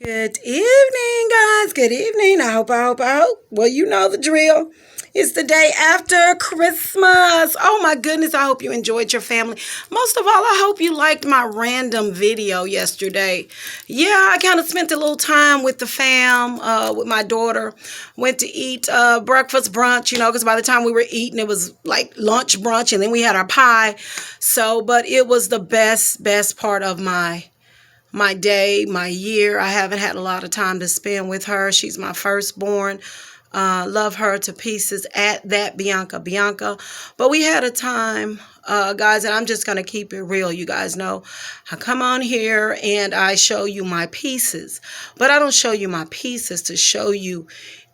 Good evening, guys. Good evening. I hope. Well, you know the drill. It's the day after Christmas. Oh my goodness. I hope you enjoyed your family. Most of all, I hope you liked my random video yesterday. Yeah, I kind of spent a little time with the fam, with my daughter. Went to eat breakfast brunch, because by the time we were eating, it was like lunch brunch, and then we had our pie. So, but it was the best part of my day, my year. I haven't had a lot of time to spend with her. She's my firstborn. Love her to pieces at that, Bianca. But we had a time, guys, and I'm just going to keep it real. You guys know I come on here and I show you my pieces, but I don't show you my pieces to show you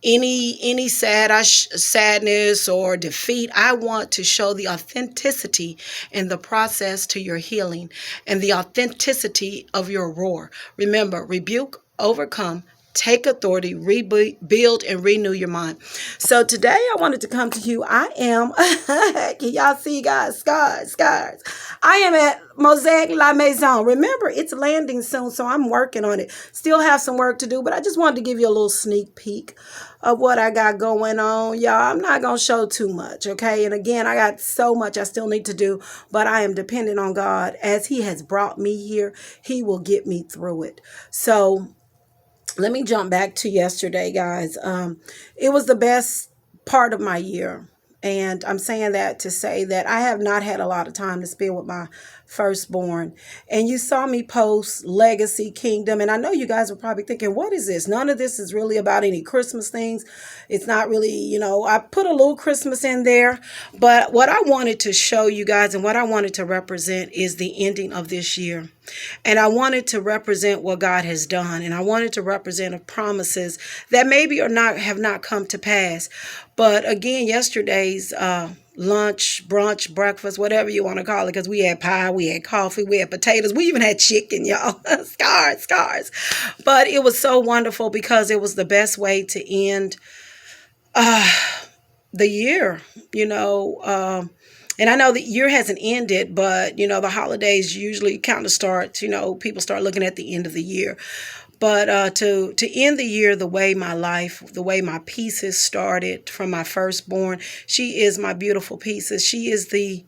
any sadness or defeat. I want to show the authenticity in the process to your healing and the authenticity of your roar. Remember, rebuke, overcome, take authority, rebuild, and renew your mind. So today I wanted to come to you. I am, can y'all see, guys? Scars. I am at Mosaic La Maison. Remember, it's landing soon, so I'm working on it. Still have some work to do, but I just wanted to give you a little sneak peek of what I got going on. Y'all, I'm not going to show too much, okay? And again, I got so much I still need to do, but I am dependent on God. As He has brought me here, He will get me through it. So let me jump back to yesterday, guys. It was the best part of my year. And I'm saying that to say that I have not had a lot of time to spend with my firstborn. And you saw me post Legacy Kingdom. And I know you guys were probably thinking, what is this? None of this is really about any Christmas things. It's not really, I put a little Christmas in there. But what I wanted to show you guys and what I wanted to represent is the ending of this year. And I wanted to represent what God has done. And I wanted to represent promises that maybe or not have not come to pass. But again, yesterday's lunch, brunch, breakfast, whatever you want to call it, because we had pie, we had coffee, we had potatoes, we even had chicken, y'all. Scars. But it was so wonderful because it was the best way to end the year, and I know the year hasn't ended, but, the holidays usually kind of start, people start looking at the end of the year. But to end the year the way my pieces started from my firstborn, she is my beautiful pieces. She is the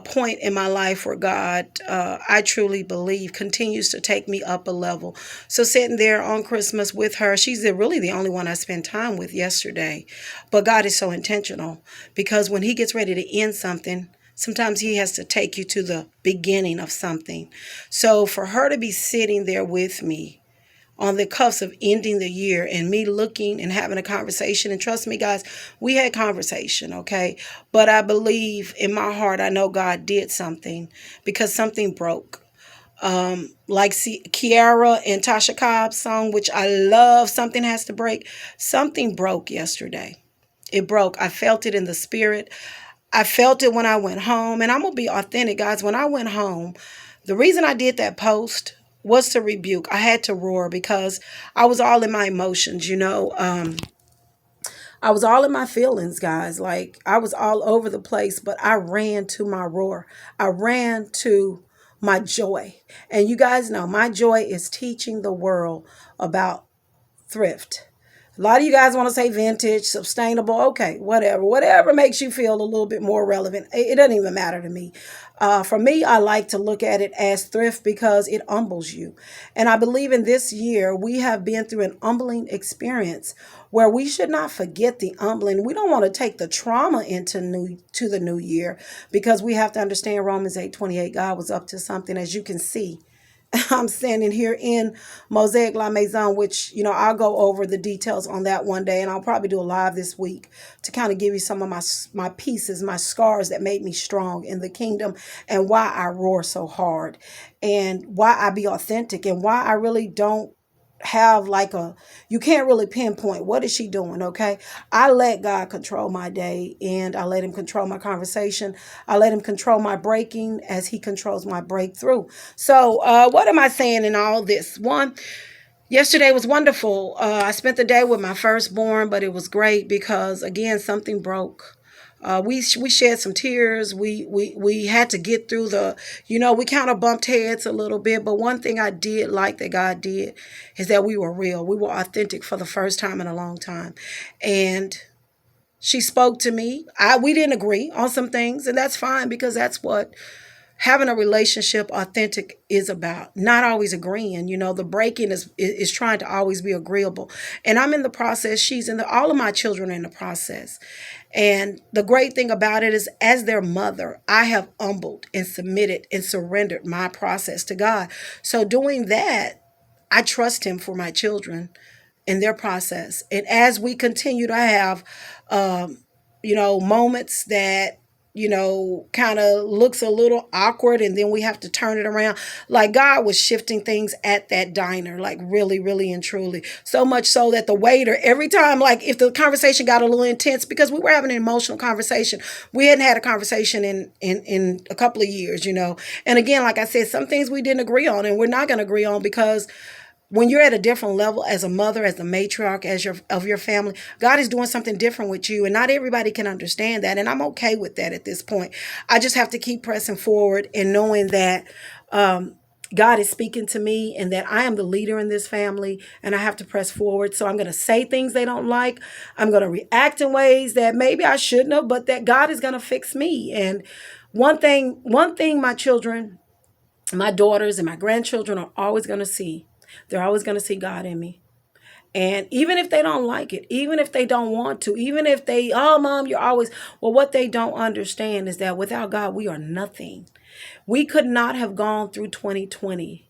point in my life where God, I truly believe, continues to take me up a level. So sitting there on Christmas with her, she's really the only one I spent time with yesterday. But God is so intentional because when He gets ready to end something, sometimes He has to take you to the beginning of something. So for her to be sitting there with me on the cusp of ending the year and me looking and having a conversation. And trust me, guys, we had conversation, okay? But I believe in my heart, I know God did something because something broke. Like Kiara and Tasha Cobb's song, which I love, Something Has to Break. Something broke yesterday. It broke. I felt it in the spirit. I felt it when I went home. And I'm going to be authentic, guys. When I went home, the reason I did that post was to rebuke. I had to roar because I was all in my emotions, I was all in my feelings, guys. Like I was all over the place, but I ran to my roar. I ran to my joy. And you guys know my joy is teaching the world about thrift. A lot of you guys want to say vintage, sustainable. Okay, whatever makes you feel a little bit more relevant. It doesn't even matter to me. For me, I like to look at it as thrift because it humbles you. And I believe in this year, we have been through an humbling experience where we should not forget the humbling. We don't want to take the trauma into the new year because we have to understand Romans 8:28. God was up to something, as you can see. I'm standing here in Mosaic La Maison, which, I'll go over the details on that one day. And I'll probably do a live this week to kind of give you some of my pieces, my scars that made me strong in the kingdom and why I roar so hard and why I be authentic and why I really don't have you can't really pinpoint what is she doing. Okay, I let God control my day and I let Him control my conversation. I let Him control my breaking as He controls my breakthrough. So what am I saying in all this? One, yesterday was wonderful. I spent the day with my firstborn, but it was great because again something broke. We shed some tears. We had to get through the, we kind of bumped heads a little bit. But one thing I did like that God did is that we were real. We were authentic for the first time in a long time. And she spoke to me. We didn't agree on some things, and that's fine because that's what having a relationship authentic is about. Not always agreeing. The breaking is trying to always be agreeable. And I'm in the process. She's in the all of my children are in the process. And the great thing about it is, as their mother, I have humbled and submitted and surrendered my process to God. So doing that, I trust him for my children in their process. And as we continue to have, moments that, kind of looks a little awkward, and then we have to turn it around. Like God was shifting things at that diner, like really, really and truly. So much so that the waiter, every time, like if the conversation got a little intense, because we were having an emotional conversation, we hadn't had a conversation in a couple of years, And again, like I said, some things we didn't agree on, and we're not going to agree on because when you're at a different level as a mother, as the matriarch, of your family, God is doing something different with you, and not everybody can understand that, and I'm okay with that at this point. I just have to keep pressing forward and knowing that God is speaking to me and that I am the leader in this family, and I have to press forward. So I'm going to say things they don't like. I'm going to react in ways that maybe I shouldn't have, but that God is going to fix me. And one thing, my children, my daughters, and my grandchildren are always going to see. They're always going to see God in me. And even if they don't like it, even if they don't want to, even if they, oh, Mom, you're always, well, what they don't understand is that without God, we are nothing. We could not have gone through 2020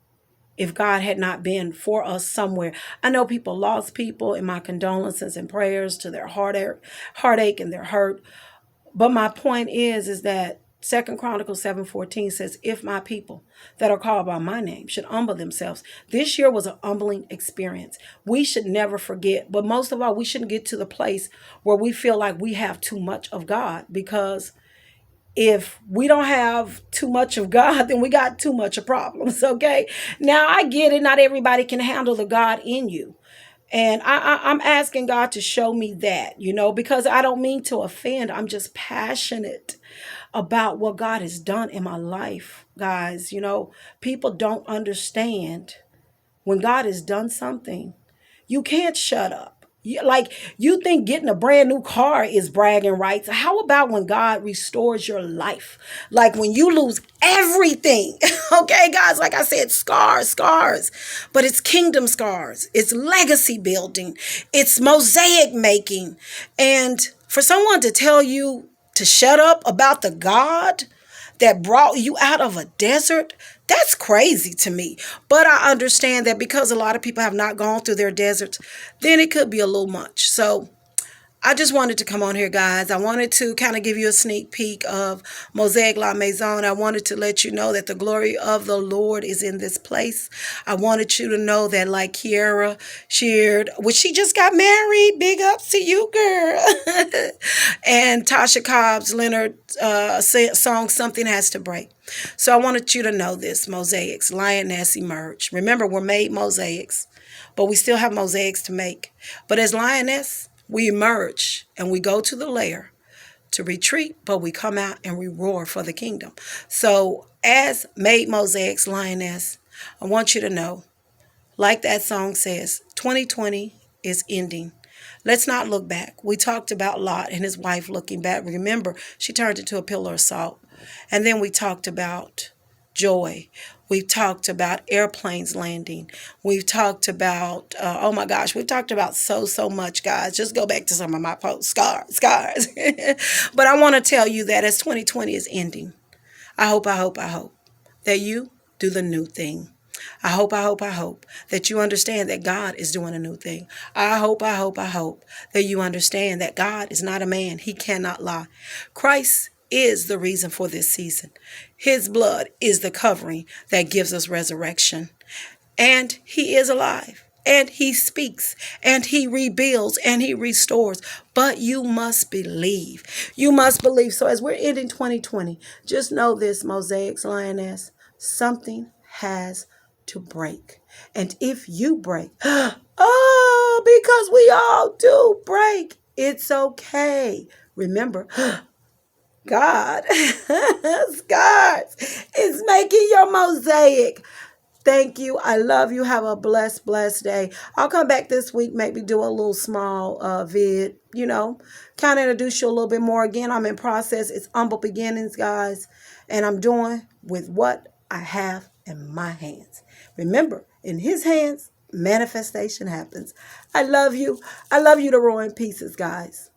if God had not been for us somewhere. I know people lost people, and my condolences and prayers to their heartache and their hurt. But my point is that Second Chronicles 7:14 says, if my people that are called by my name should humble themselves. This year was an humbling experience. We should never forget, but most of all, we shouldn't get to the place where we feel like we have too much of God, because if we don't have too much of God, then we got too much of problems, okay? Now, I get it. Not everybody can handle the God in you. And I'm asking God to show me that, because I don't mean to offend. I'm just passionate about what God has done in my life, guys. People don't understand when God has done something. You can't shut up. You think getting a brand new car is bragging rights. How about when God restores your life? Like when you lose everything. Okay, guys, like I said, scars, but it's kingdom scars. It's legacy building. It's mosaic making. And for someone to tell you to shut up about the God that brought you out of a desert, that's crazy to me. But I understand that because a lot of people have not gone through their deserts, then it could be a little much. So I just wanted to come on here, guys. I wanted to kind of give you a sneak peek of Mosaic La Maison. I wanted to let you know that the glory of the Lord is in this place. I wanted you to know that, like Kiara shared, well, she just got married. Big ups to you, girl. And Tasha Cobbs Leonard song, Something Has to Break. So I wanted you to know this, Mosaics, Lioness emerge. Remember, we're made mosaics, but we still have mosaics to make. But as Lioness, we emerge and we go to the lair to retreat, but we come out and we roar for the kingdom. So as made mosaics, Lioness, I want you to know, like that song says, 2020 is ending. Let's not look back. We talked about Lot and his wife looking back. Remember, she turned into a pillar of salt. And then we talked about joy. We've talked about airplanes landing. We've talked about, oh my gosh, we've talked about so much, guys. Just go back to some of my posts, scars. But I want to tell you that as 2020 is ending, I hope that you do the new thing. I hope that you understand that God is doing a new thing. I hope that you understand that God is not a man. He cannot lie. Christ is the reason for this season. His blood is the covering that gives us resurrection. And he is alive. And he speaks. And he rebuilds. And he restores. But you must believe. You must believe. So as we're ending 2020, just know this, Mosaics, Lioness, something has to break. And if you break, because we all do break, it's okay. Remember, God, scars is making your mosaic. Thank you. I love you. Have a blessed, blessed day. I'll come back this week, maybe do a little small vid, kind of introduce you a little bit more. Again, I'm in process. It's humble beginnings, guys. And I'm doing with what I have in my hands. Remember, in his hands, manifestation happens. I love you. I love you to roar in pieces, guys.